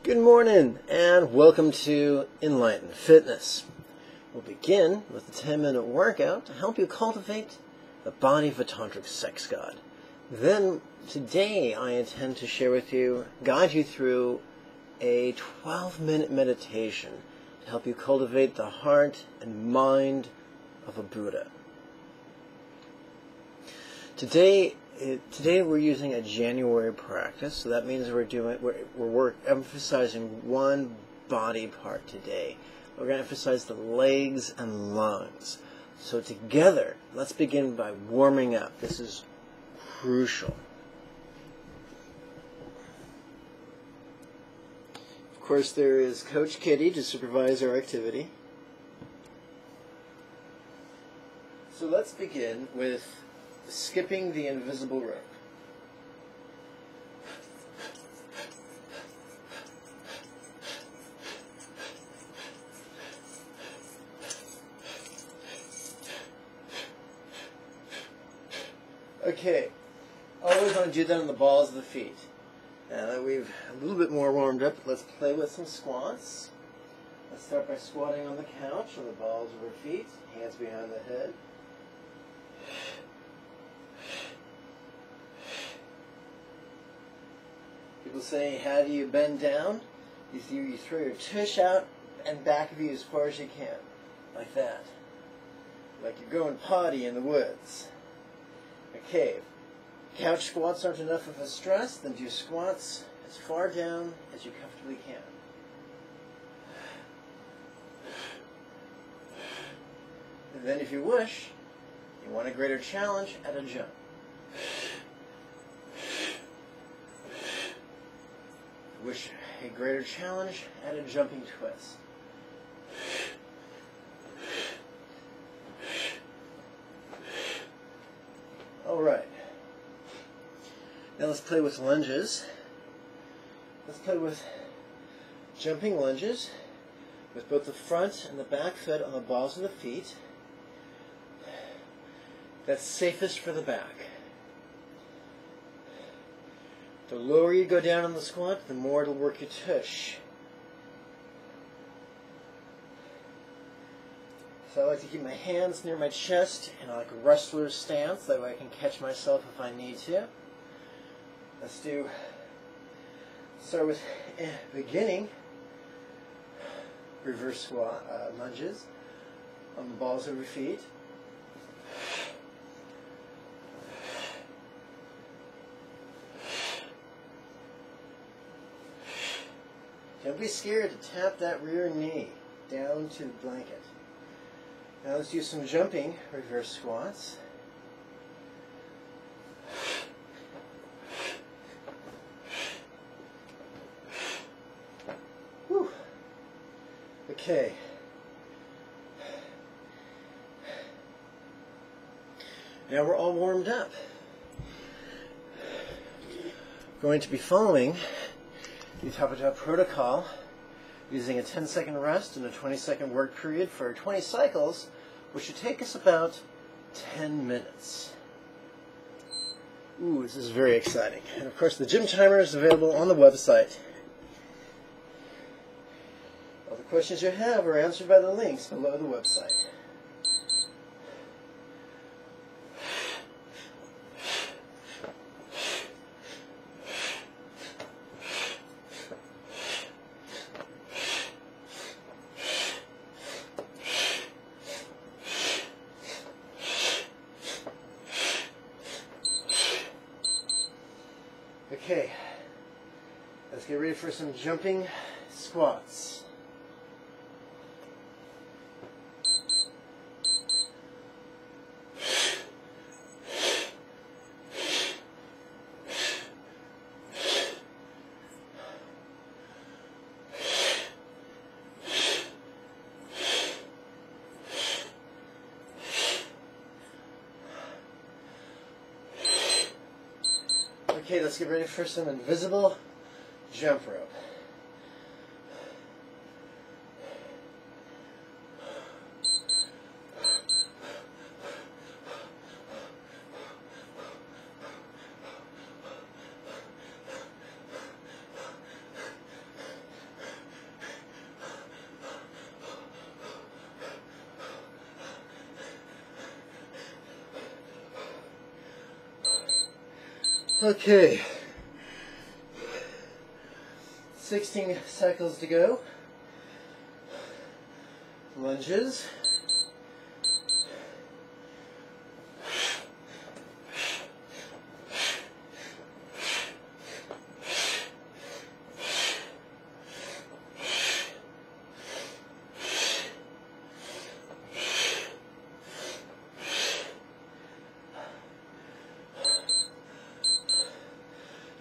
Good morning and welcome to Enlightened Fitness. We'll begin with a 10-minute workout to help you cultivate the body of a tantric sex god. Then today I intend to share with you, guide you through a 12-minute meditation to help you cultivate the heart and mind of a Buddha. Today we're using a January practice, so that means we're emphasizing one body part today. We're going to emphasize the legs and lungs. So together, let's begin by warming up. This is crucial. Of course, there is Coach Kitty to supervise our activity. So let's begin with skipping the invisible rope. Okay, always want to do that on the balls of the feet. Now that we've a little bit more warmed up, let's play with some squats. Let's start by squatting on the couch on the balls of our feet, hands behind the head. People say, how do you bend down? You throw your tush out and back of you as far as you can. Like that. Like you're going potty in the woods. Okay. Couch squats aren't enough of a stress, then do squats as far down as you comfortably can. And then if you wish, you want a greater challenge, add a jump. Wish a greater challenge, add a jumping twist. Alright. Now let's play with lunges. Let's play with jumping lunges with both the front and the back foot on the balls of the feet. That's safest for the back. The lower you go down on the squat, the more it'll work your tush. So I like to keep my hands near my chest in like a wrestler's stance, that way I can catch myself if I need to. Let's start with beginning reverse squat, lunges on the balls of your feet. Don't be scared to tap that rear knee down to the blanket. Now let's do some jumping reverse squats. Whew. Okay. Now we're all warmed up. Going to be following the Tapata protocol using a 10-second rest and a 20-second work period for 20 cycles, which should take us about 10 minutes. Ooh, this is very exciting. And of course the gym timer is available on the website. All the questions you have are answered by the links below the website. Okay, let's get ready for some jumping squats. Okay, let's get ready for some invisible jump rope. Okay. 16 cycles to go. Lunges.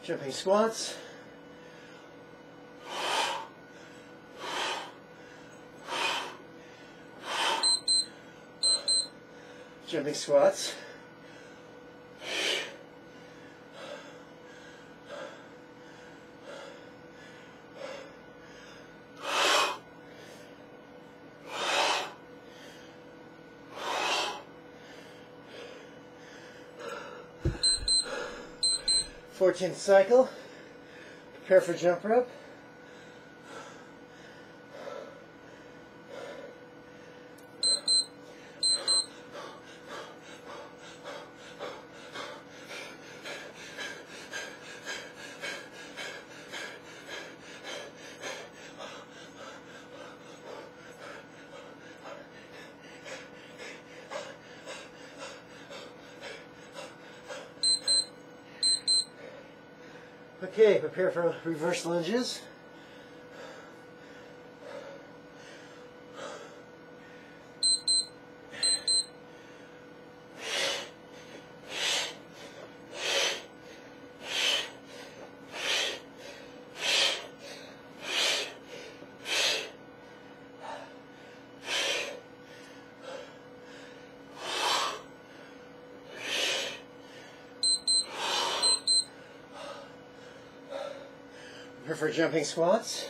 Jumping squats. Jumping squats. Fourteenth cycle. Prepare for jump rope. Okay, prepare for reverse lunges. For jumping squats.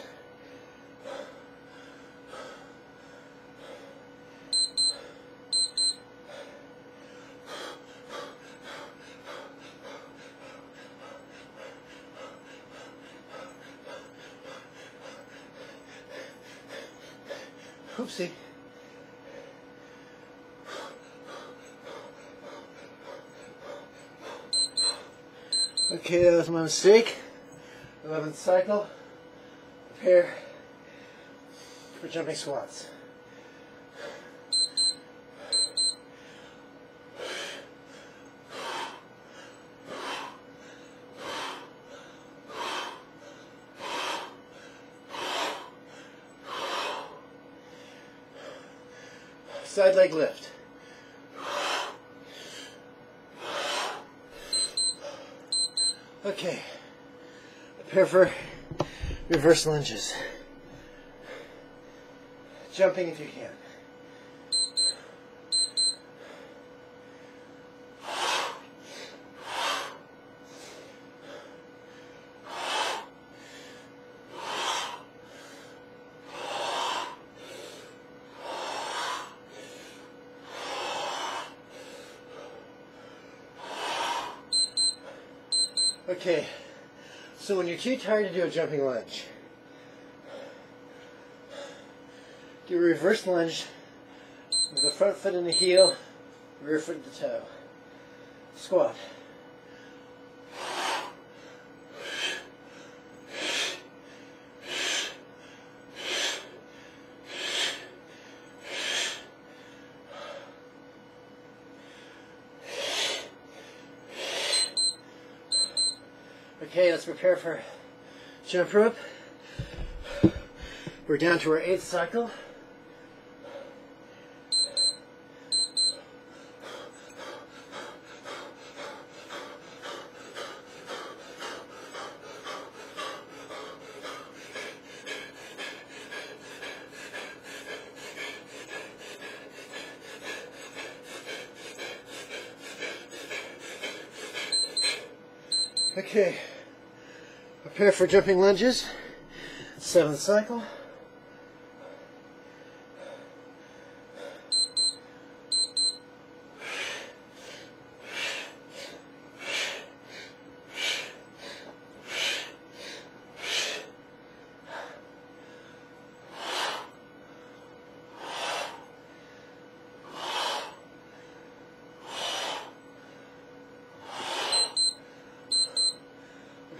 Oopsie. Okay, that was my mistake. 11th cycle. Prepare for jumping squats. Side leg lift. Okay. Prepare for reverse lunges. Jumping if you can. Okay. So when you're too tired to do a jumping lunge, do a reverse lunge with the front foot in the heel, rear foot in the toe. Squat. Okay, let's prepare for jump rope. We're down to our 8th cycle. Okay. Prepare for jumping lunges. 7th cycle.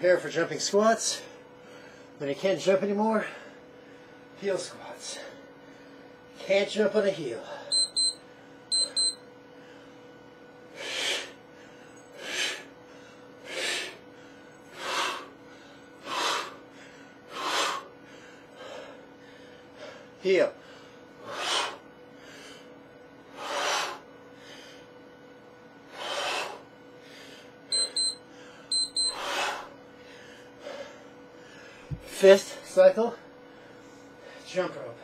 Prepare for jumping squats. When you can't jump anymore, heel squats. Can't jump on a heel. Heel. Fifth cycle, jump rope.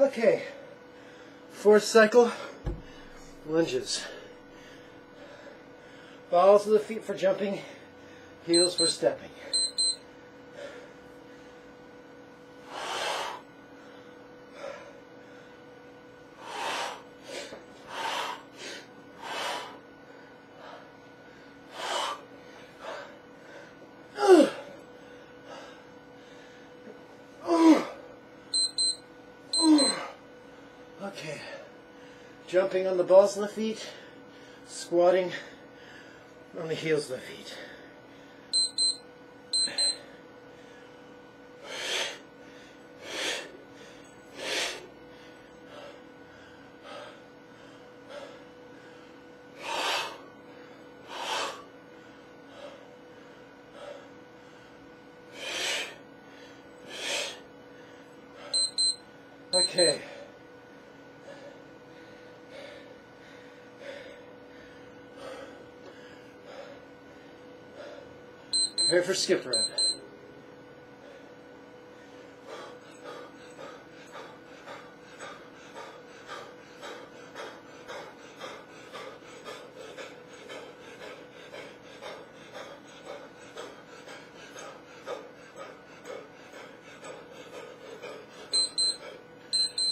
Okay, fourth cycle, lunges. Balls of the feet for jumping, heels for stepping. Okay, jumping on the balls of the feet, squatting on the heels of the feet. Okay. Prepare for skip rope.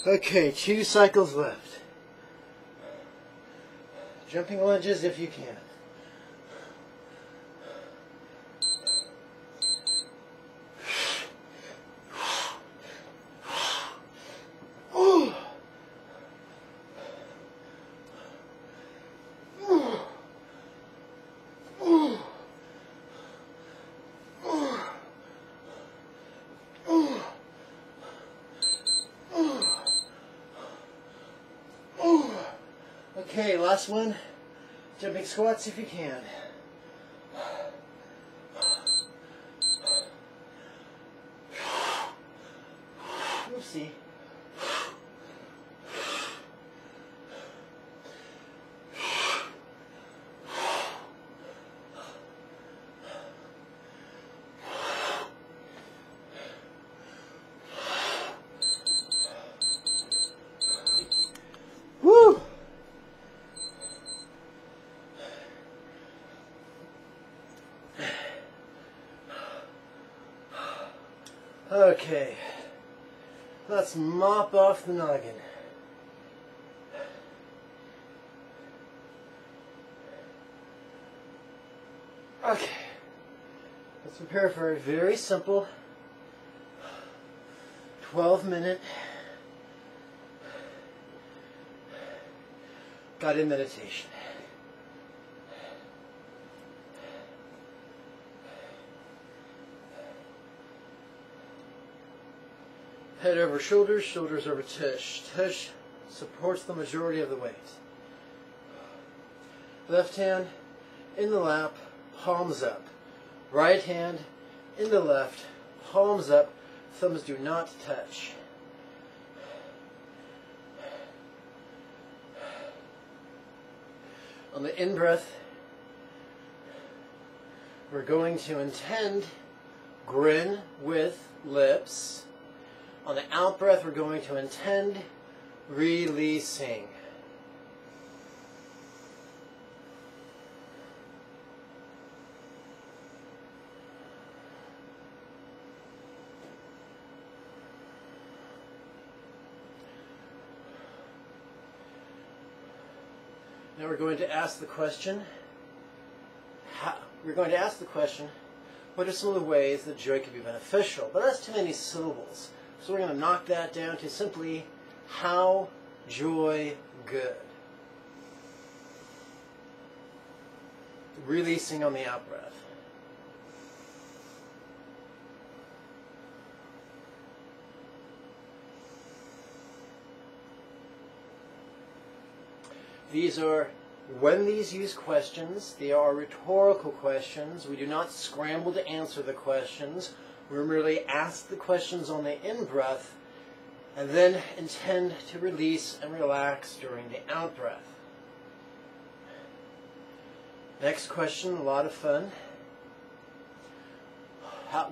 Okay, 2 cycles left. Jumping lunges if you can. Okay, last one. Jumping squats if you can. Oopsie. Woo! Okay, let's mop off the noggin. Okay, let's prepare for a very simple 12-minute guided meditation. Head over shoulders, shoulders over tush. Tush supports the majority of the weight. Left hand in the lap, palms up. Right hand in the left, palms up, thumbs do not touch. On the in-breath, we're going to intend grin with lips. On the out-breath, we're going to intend releasing. Now we're going to ask the question, what are some of the ways that joy can be beneficial? But that's too many syllables. So we're going to knock that down to simply, how joy good? Releasing on the out-breath. These are, when these use questions, they are rhetorical questions. We do not scramble to answer the questions. We merely ask the questions on the in-breath and then intend to release and relax during the out-breath. Next question, a lot of fun.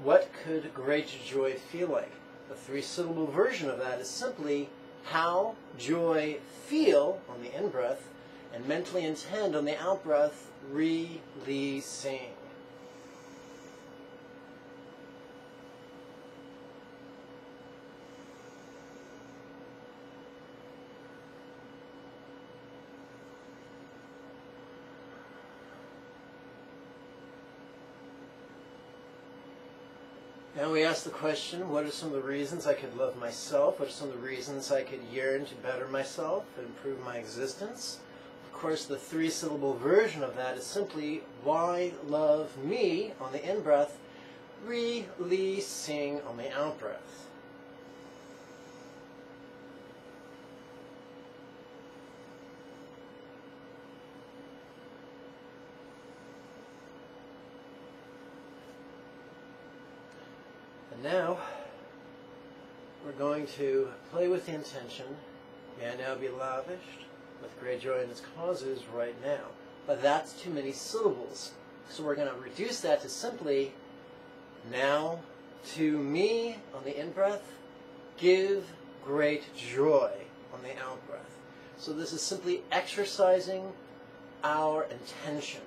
What could great joy feel like? The three-syllable version of that is simply, how joy feel on the in-breath, and mentally intend on the out-breath, releasing. Now we ask the question, what are some of the reasons I could love myself? What are some of the reasons I could yearn to better myself and improve my existence? Of course, the three-syllable version of that is simply, why love me on the in-breath, releasing on the out-breath. And now, we're going to play with the intention, may I now be lavished with great joy in its causes right now. But that's too many syllables. So we're going to reduce that to simply, now to me on the in-breath, give great joy on the out-breath. So this is simply exercising our intention.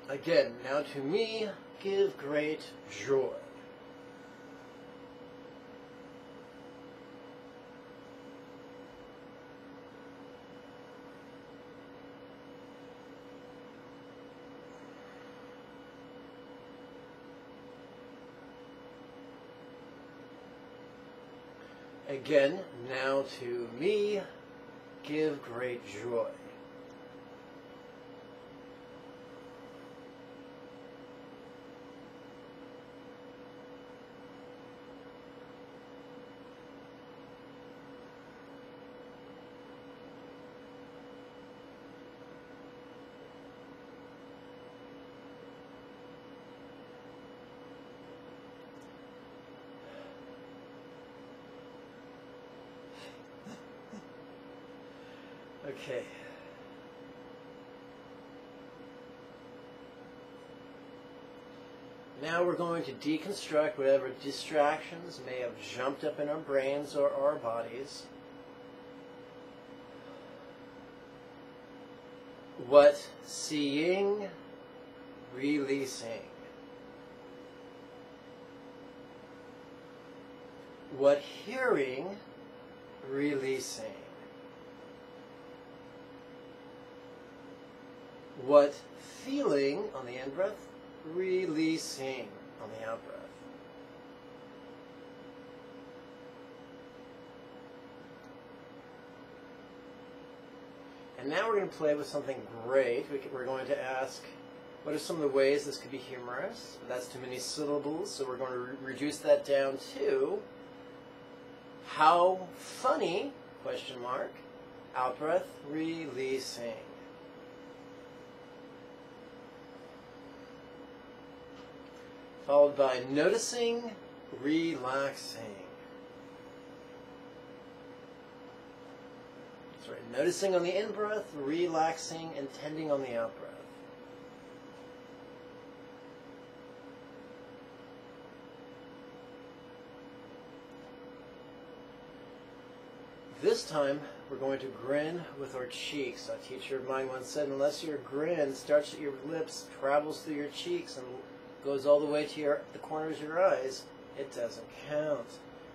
Again, now to me, give great joy. Again, now to me, give great joy. Okay. Now we're going to deconstruct whatever distractions may have jumped up in our brains or our bodies. What seeing, releasing. What hearing, releasing. What feeling on the in-breath, releasing on the out-breath. And now we're going to play with something great. We're going to ask, what are some of the ways this could be humorous? That's too many syllables, so we're going to reduce that down to, how funny, question mark, out-breath, releasing. Followed by noticing, relaxing. That's right, noticing on the in-breath, relaxing, and tending on the out-breath. This time, we're going to grin with our cheeks. A teacher of mine once said, unless your grin starts at your lips, travels through your cheeks, and goes all the way to the corners of your eyes, it doesn't count.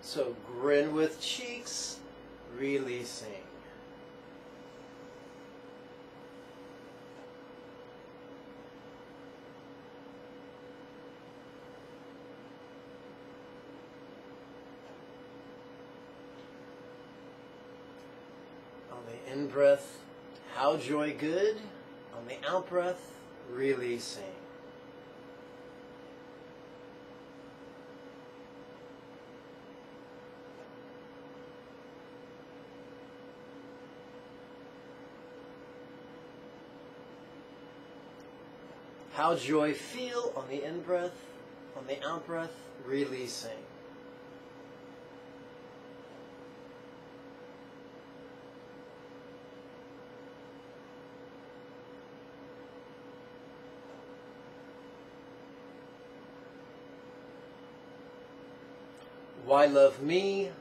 So grin with cheeks, releasing. On the in-breath, how joy good. On the out-breath, releasing. How joy feel on the in-breath. On the out-breath, releasing. Why love me?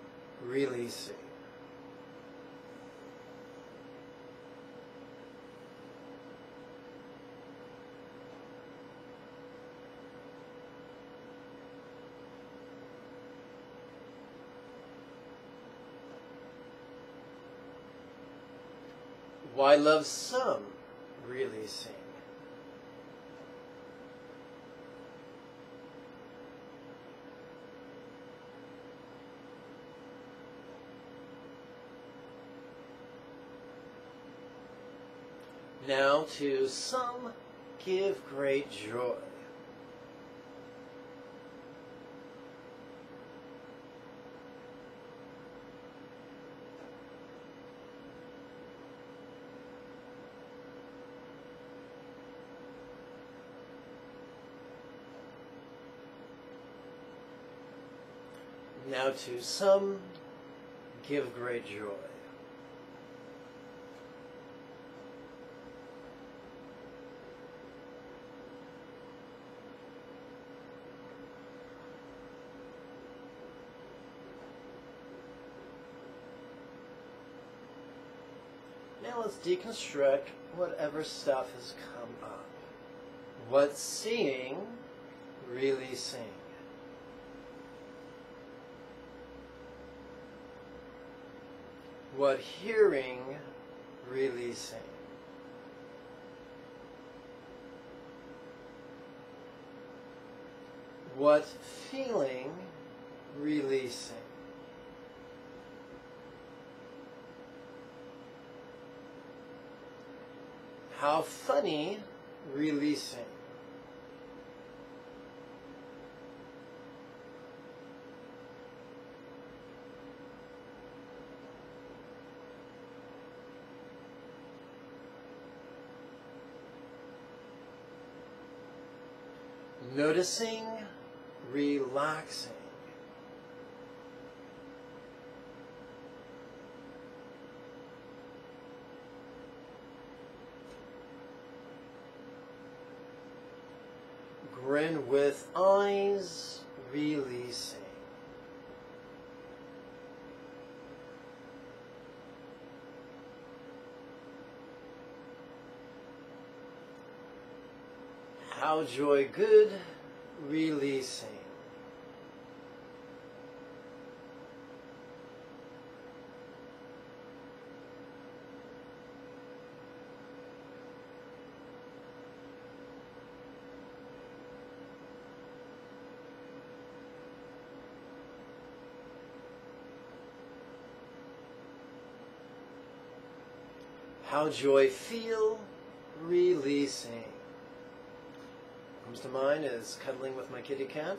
Releasing. Why love some? Releasing. Now to some give great joy. Now to some give great joy. Now let's deconstruct whatever stuff has come up. What's seeing, releasing. What hearing, releasing. What feeling, releasing. How funny, releasing. Noticing, relaxing. Grin with eyes, releasing. How joy good, releasing. How joy feel, releasing. Comes to mind is cuddling with my kitty cat.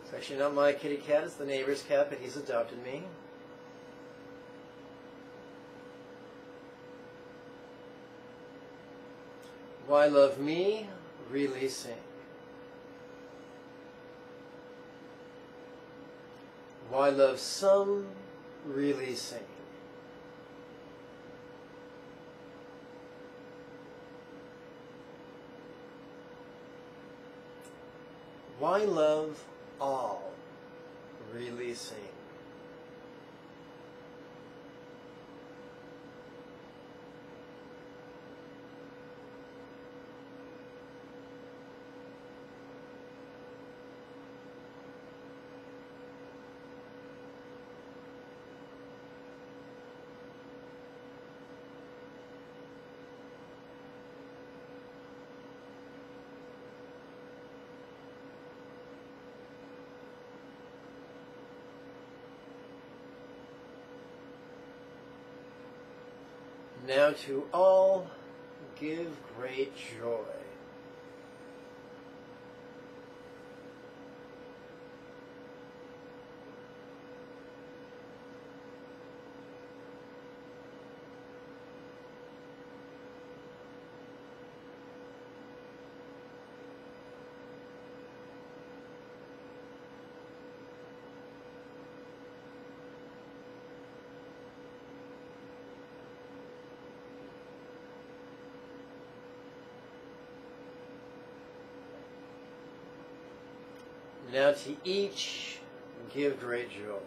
It's actually not my kitty cat, it's the neighbor's cat, but he's adopted me. Why love me? Releasing. Why love some? Releasing. Why love all? Releasing. Now to all give great joy. Now to each give great joy.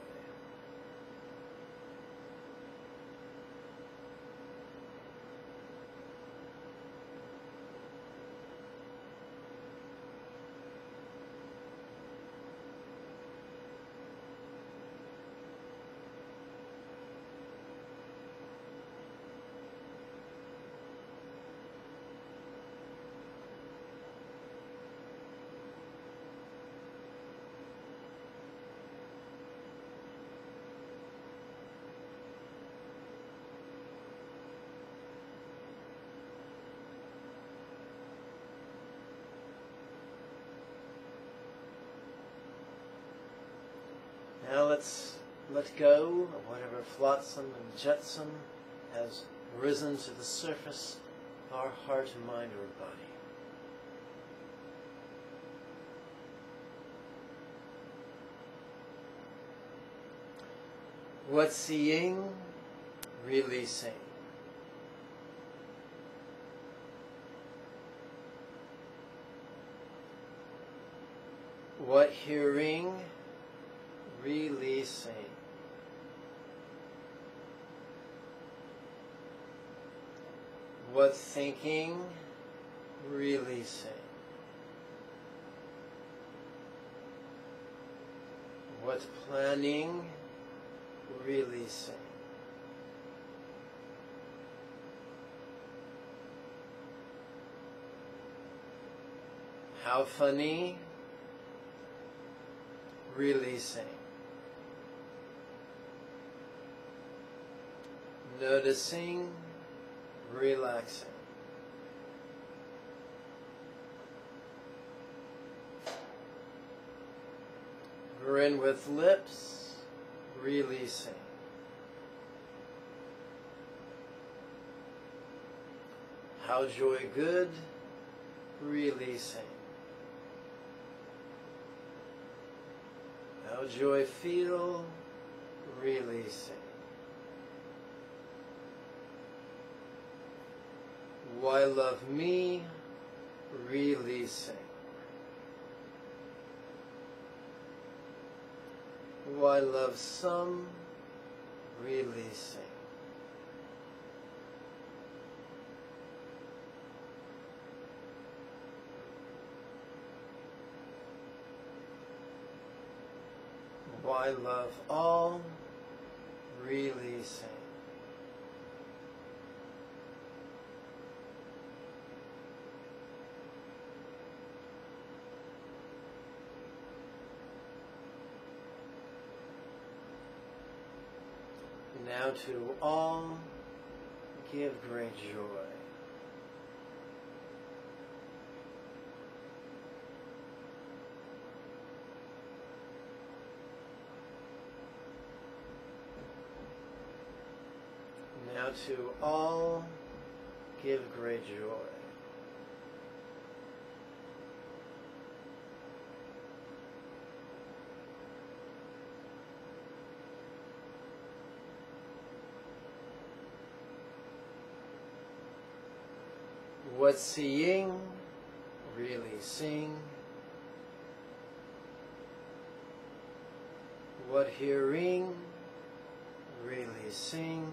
Now let's let go of whatever flotsam and jetsam has risen to the surface of our heart, mind, or body. What seeing, releasing. What hearing, releasing. What thinking, releasing. What planning, releasing. How funny, releasing. Noticing, relaxing. Grin with lips, releasing. How joy good, releasing. How joy feel, releasing. Why love me, releasing. Why love some, releasing. Why love all, releasing. Now to all give great joy. Now to all give great joy. What seeing, releasing. What hearing, releasing.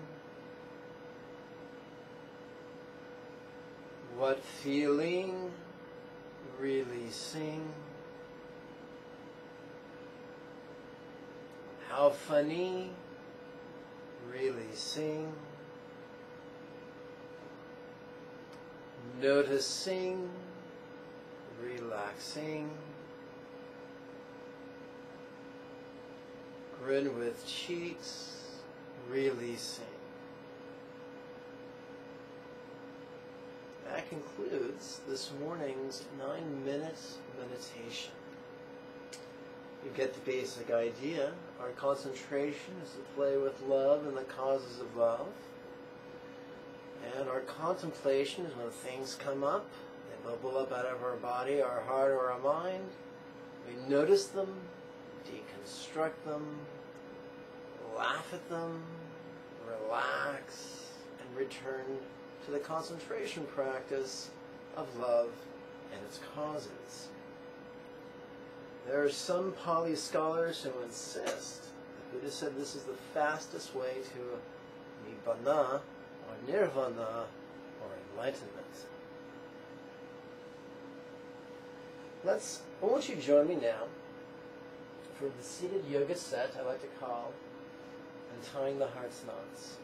What feeling, releasing. How funny, releasing. Noticing, relaxing. Grin with cheeks, releasing. That concludes this morning's 9-minute meditation. You get the basic idea. Our concentration is to play with love and the causes of love. And our contemplation is when things come up, they bubble up out of our body, our heart, or our mind. We notice them, deconstruct them, laugh at them, relax, and return to the concentration practice of love and its causes. There are some Pali scholars who insist that Buddha said this is the fastest way to Nibbana, or Nirvana, or enlightenment. I want you to join me now for the seated yoga set I like to call Untying the Heart's Knots.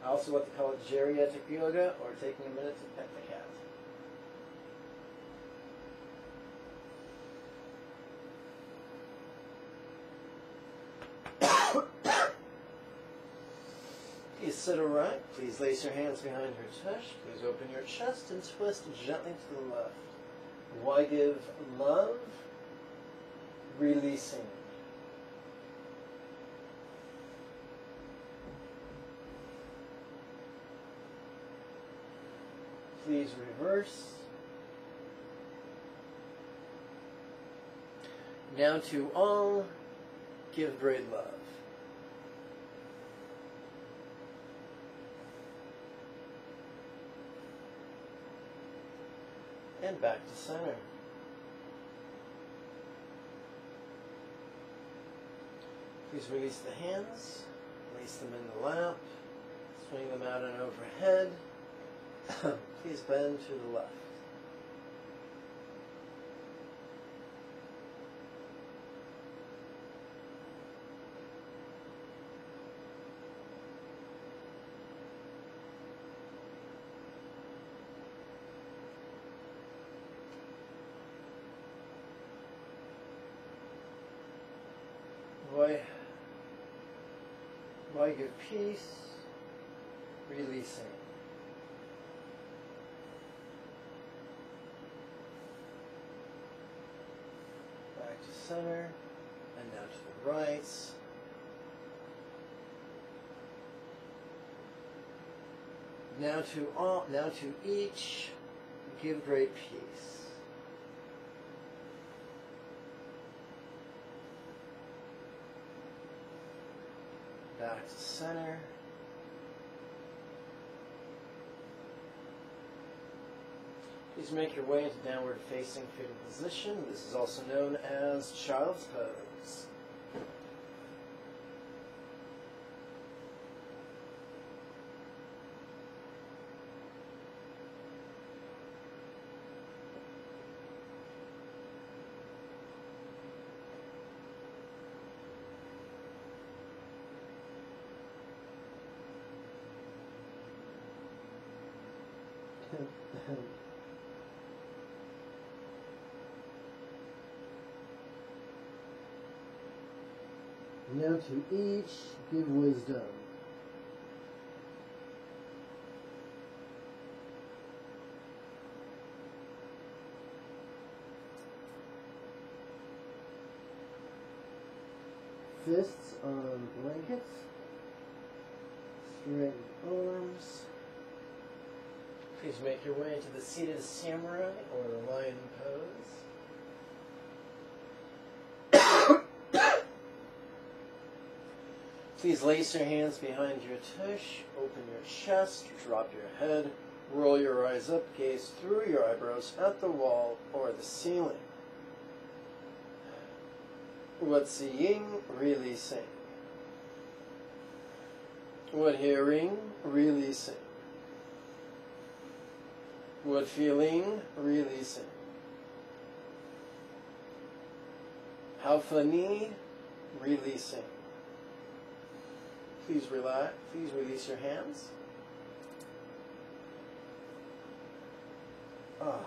I also like to call it geriatric yoga, or taking a minute to pet the cat. Please sit upright. Please lace your hands behind your tush. Please open your chest and twist gently to the left. Why give love? Releasing. Please reverse. Now to all, give great love. And back to center. Please release the hands, place them in the lap, swing them out and overhead. Please bend to the left. Why give peace, releasing. Back to center, and now to the right. Now to each, give great peace. Back to center. Please make your way into downward facing fetal position. This is also known as child's pose. Now to each, give wisdom. Fists on blankets, straighten arms. Please make your way into the seated samurai or the lion pose. Please lace your hands behind your tush, open your chest, drop your head, roll your eyes up, gaze through your eyebrows at the wall or the ceiling. What seeing, releasing. What hearing, releasing. What feeling, releasing. How funny, releasing. Please relax. Please release your hands. Ah.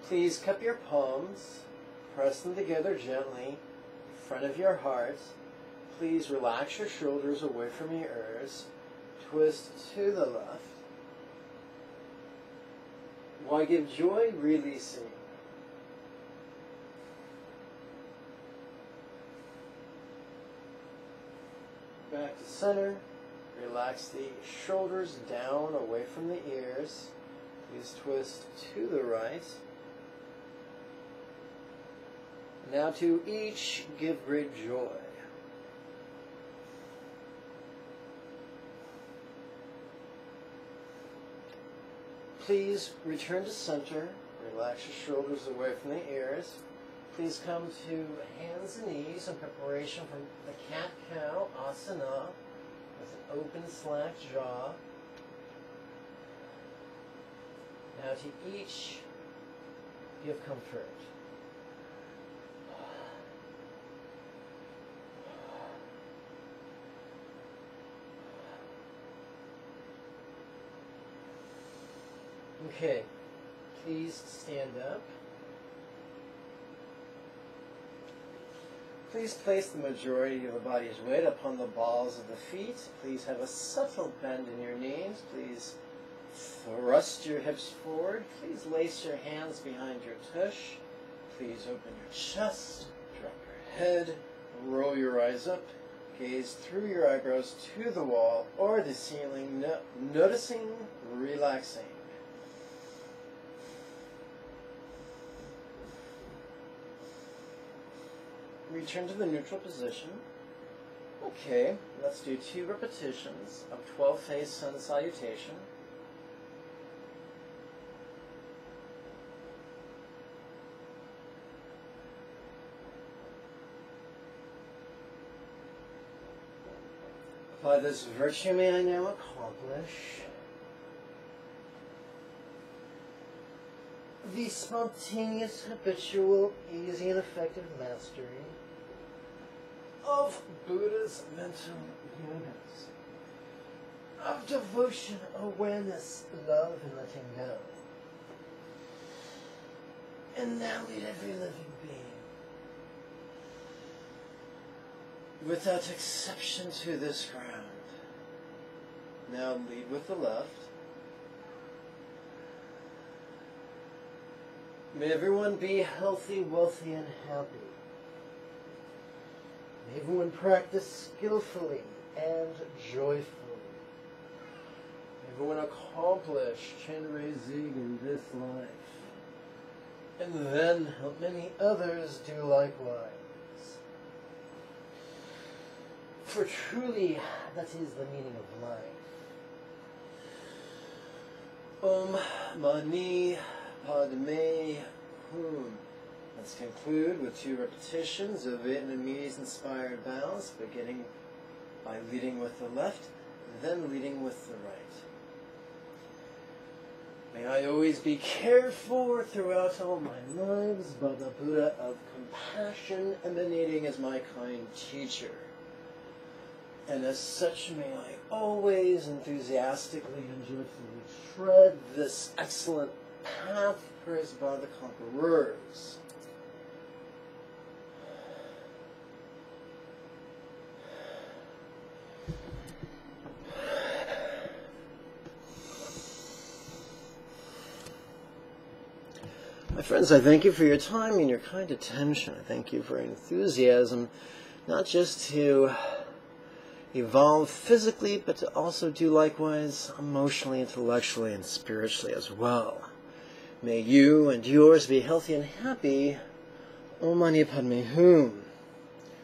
Please cup your palms, press them together gently in front of your heart. Please relax your shoulders away from your ears. Twist to the left. Why give joy? Releasing. Back to center. Relax the shoulders down away from the ears. Please twist to the right. Now to each give great joy. Please return to center. Relax your shoulders away from the ears. Please come to hands and knees in preparation for the cat-cow asana with an open slack jaw. Now to each give comfort. Okay, please stand up. Please place the majority of the body's weight upon the balls of the feet. Please have a subtle bend in your knees. Please thrust your hips forward. Please lace your hands behind your tush. Please open your chest, drop your head, roll your eyes up, gaze through your eyebrows to the wall or the ceiling, noticing, relaxing. Return to the neutral position. Okay, let's do 2 repetitions of 12-phase sun salutation. By this virtue may I now accomplish the spontaneous, habitual, easy, and effective mastery of Buddha's mental units, of devotion, awareness, love, and letting go. And now lead every living being, without exception, to this ground. Now lead with the left. May everyone be healthy, wealthy, and happy. May everyone practice skillfully and joyfully. May everyone accomplish Chenrei Zig in this life, and then help many others do likewise. For truly, that is the meaning of life. Om Mani Padme Hum. Let's conclude with 2 repetitions of Vietnamese-inspired bows, beginning by leading with the left, then leading with the right. May I always be cared for throughout all my lives by the Buddha of compassion emanating as my kind teacher. And as such, may I always enthusiastically and joyfully tread this excellent path praised by the conquerors. My friends, I thank you for your time and your kind attention. I thank you for your enthusiasm, not just to evolve physically, but to also do likewise emotionally, intellectually, and spiritually as well. May you and yours be healthy and happy. Om Mani Padme Hum.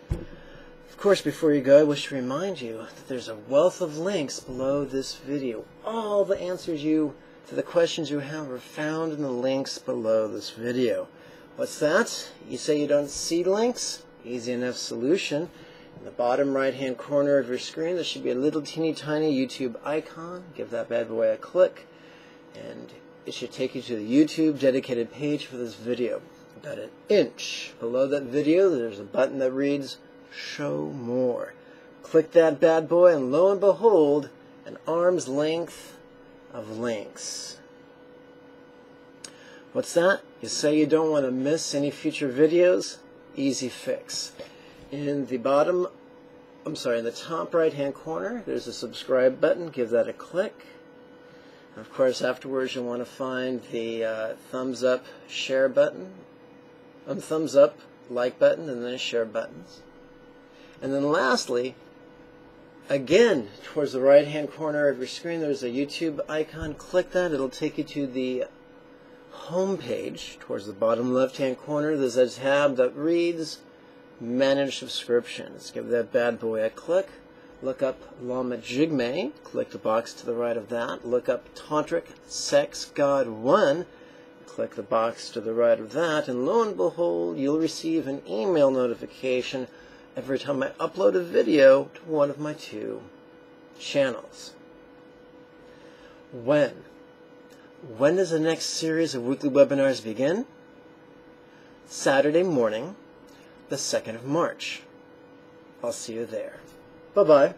Of course, before you go, I wish to remind you that there's a wealth of links below this video. All the answers to the questions you have are found in the links below this video. What's that? You say you don't see links? Easy enough solution. In the bottom right-hand corner of your screen, there should be a little teeny tiny YouTube icon. Give that bad boy a click, and it should take you to the YouTube dedicated page for this video. About an inch below that video, there's a button that reads Show More. Click that bad boy, and lo and behold, an arm's length of links. What's that? You say you don't want to miss any future videos? Easy fix. In the top right-hand corner, there's a subscribe button. Give that a click. And of course, afterwards, you'll want to find the thumbs up share button, thumbs up like button, and then share buttons. And then lastly, again, towards the right-hand corner of your screen, there's a YouTube icon. Click that. It'll take you to the home page. Towards the bottom left-hand corner, there's a tab that reads Manage Subscriptions. Give that bad boy a click. Look up Lama Jigme. Click the box to the right of that. Look up Tantric Sex God 1. Click the box to the right of that. And lo and behold, you'll receive an email notification every time I upload a video to one of my 2 channels. When does the next series of weekly webinars begin? Saturday morning, the 2nd of March. I'll see you there. Bye-bye.